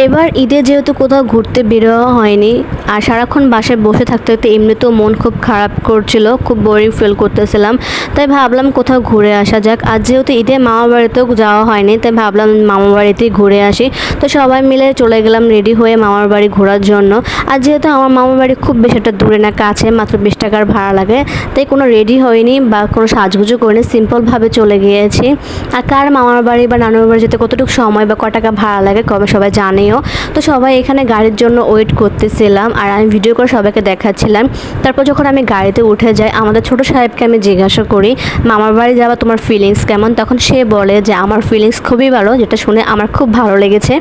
এবার ঈদে যেহেতু কোথাও ঘুরতে বেরোয়া হয়নি আর সারাক্ষণ বাসায় বসে থাকতে থাকতে এমনিতেও মন খুব খারাপ করছিল, খুব বোরিং ফিল করতেছিলাম। তাই ভাবলাম কোথাও ঘুরে আসা যাক। আর যেহেতু ঈদে মামা বাড়িতেও যাওয়া হয়নি, তাই ভাবলাম মামা বাড়িতেই ঘুরে আসি। তো সবাই মিলে চলে গেলাম রেডি হয়ে মামার বাড়ি ঘোরার জন্য। আর যেহেতু আমার মামার বাড়ি খুব বেশি একটা দূরে না, কাছে, মাত্র 20 টাকার ভাড়া লাগে, তাই কোনো রেডি হয়নি বা কোনো সাজগুজু করিনি, সিম্পলভাবে চলে গিয়েছি। আর কার মামার বাড়ি বা নানুর বাড়ি যেতে কতটুকু সময় বা কত টাকা ভাড়া লাগে কবে সবাই জানেও। তো সবাই এখানে গাড়ির জন্য ওয়েট করতেছিলাম আর আমি ভিডিও করে সবাইকে দেখাচ্ছিলাম। তারপর যখন আমি গাড়িতে উঠে যাই, আমাদের ছোট সাহেবকে আমি জিজ্ঞাসা করি, মামার বাড়ি যাওয়া তোমার ফিলিংস কেমন? তখন সে বলে যে আমার ফিলিংস খুবই ভালো, যেটা শুনে আমার খুব ভালো লেগেছে।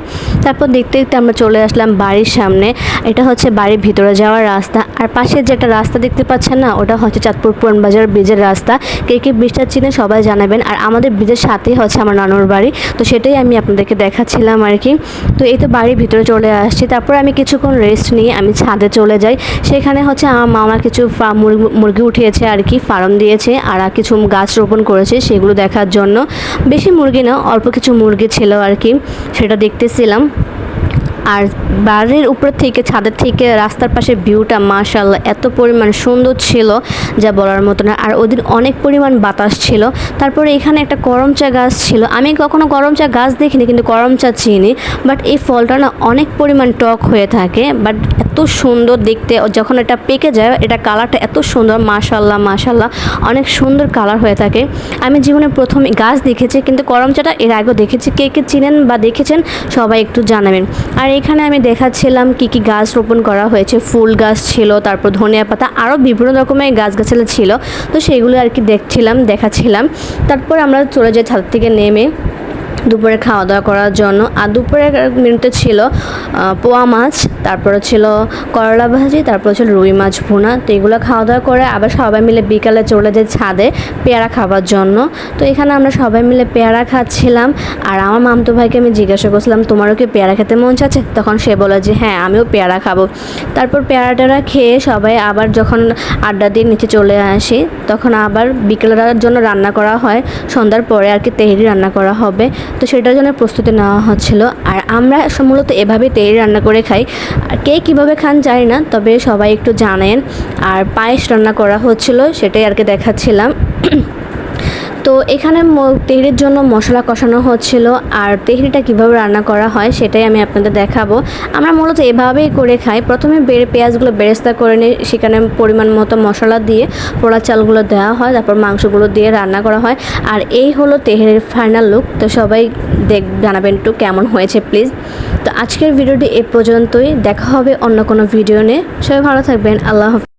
তারপর দেখতে দেখতে আমরা চলে আসলাম বাড়ির সামনে। এটা হচ্ছে বাড়ির ভিতরে যাওয়ার রাস্তা। আর পাশে যে একটা রাস্তা দেখতে পাচ্ছেন না, ওটা হচ্ছে চাঁদপুর পুরান বাজার ব্রিজের রাস্তা। কে কে ব্রিজটা চিনে সবাই জানাবেন। আর আমাদের ব্রিজের সাথেই হচ্ছে আমার নানুর বাড়ি, তো সেটাই আমি আপনাদেরকে দেখাচ্ছিলাম আর কি। তো এই তো বাড়ির ভিতরে চলে আসছি। তারপর আমি কিছুক্ষণ রেস্ট নিয়ে আমি ছাদে চলে যাই। সেখানে হচ্ছে আমার মামা কিছু মুরগি উঠিয়েছে আর কি, ফার্ম দিয়েছে আর কিছু গাছ রোপণ করেছে, সেগুলো দেখার জন্য। বেশি মুরগি না, অল্প কিছু মুরগি ছিল আর কি, সেটা দেখতেছিলাম। আর বাড়ির উপর থেকে, ছাদের থেকে রাস্তার পাশে ভিউটা মাশাআল্লাহ এত পরিমাণ সুন্দর ছিল যা বলার মতো না। আর ওদিন অনেক পরিমাণ বাতাস ছিল। তারপরে এখানে একটা করম চা গাছ ছিল। আমি কখনো করম চা গাছ দেখিনি, কিন্তু করম চা চিনি। বাট এই ফলটা না অনেক পরিমাণ টক হয়ে থাকে, বাট এত সুন্দর দেখতে। যখন এটা পেকে যায়, এটা কালারটা এত সুন্দর, মাশাআল্লাহ মাশাআল্লাহ, অনেক সুন্দর কালার হয়ে থাকে। আমি জীবনে প্রথম গাছ দেখেছি, কিন্তু করম চাটা এর আগেও দেখেছি। কে কে চিনেন বা দেখেছেন সবাই একটু জানাবেন। আর এখানে আমি দেখাচ্ছিলাম কি কি গাছ রোপণ করা হয়েছে। ফুল গাছ ছিল, তারপর ধনিয়া পাতা, আরও বিভিন্ন রকমের গাছগাছালি ছিল। তো সেগুলো আর কি দেখাচ্ছিলাম। তারপর আমরা চলে যাই ছাদ থেকে নেমে দুপুরে খাওয়া দাওয়া করার জন্য। আর দুপুরের মেনুতে ছিল পোয়া মাছ, তারপরে ছিল করলা ভাজি, তারপর ছিল রুই মাছ ভুনা। তো এগুলো খাওয়া দাওয়া করে আবার সবাই মিলে বিকালে চলে যাই ছাদে পেয়ারা খাবার জন্য। তো এখানে আমরা সবাই মিলে পেয়ারা খাচ্ছিলাম। আর আমার মামতো ভাইকে আমি জিজ্ঞাসা করছিলাম, তোমারও কি পেয়ারা খেতে মন চাচ্ছে? তখন সে বলে যে হ্যাঁ, আমিও পেয়ারা খাবো। তারপর পেয়ারাটা খেয়ে সবাই আবার যখন আড্ডা দিয়ে নিচে চলে আসি, তখন আবার বিকেলের জন্য রান্না করা হয়। সন্ধ্যার পরে আর কি তেহরি রান্না করা হবে, তো সেটার জন্য প্রস্তুতি নেওয়া হচ্ছিল। আর আমরা মূলত এভাবে তেহরি রান্না করে খাই। কে কীভাবে খান জানি না, তবে সবাই একটু জানেন। আর পায়েস রান্না করা হচ্ছিল, সেটাই আর কি দেখাচ্ছিলাম। তো এখানে তেহরির জন্য মশলা কষানো হচ্ছিল। আর তেহরিটা কীভাবে রান্না করা হয় সেটাই আমি আপনাদের দেখাবো। আমরা মূলত এভাবেই করে খাই। প্রথমে পেঁয়াজগুলো বেরেস্তা করে নিই, সেখানে পরিমাণ মতো মশলা দিয়ে পোড়া চালগুলো দেওয়া হয়, তারপর মাংসগুলো দিয়ে রান্না করা হয়। আর এই হলো তেহরির ফাইনাল লুক। তো সবাই জানাবেন একটু কেমন হয়েছে প্লিজ। তো আজকের ভিডিওটি এ পর্যন্তই, দেখা হবে অন্য কোনো ভিডিও নিয়ে। সবাই ভালো থাকবেন, আল্লাহ হাফেজ।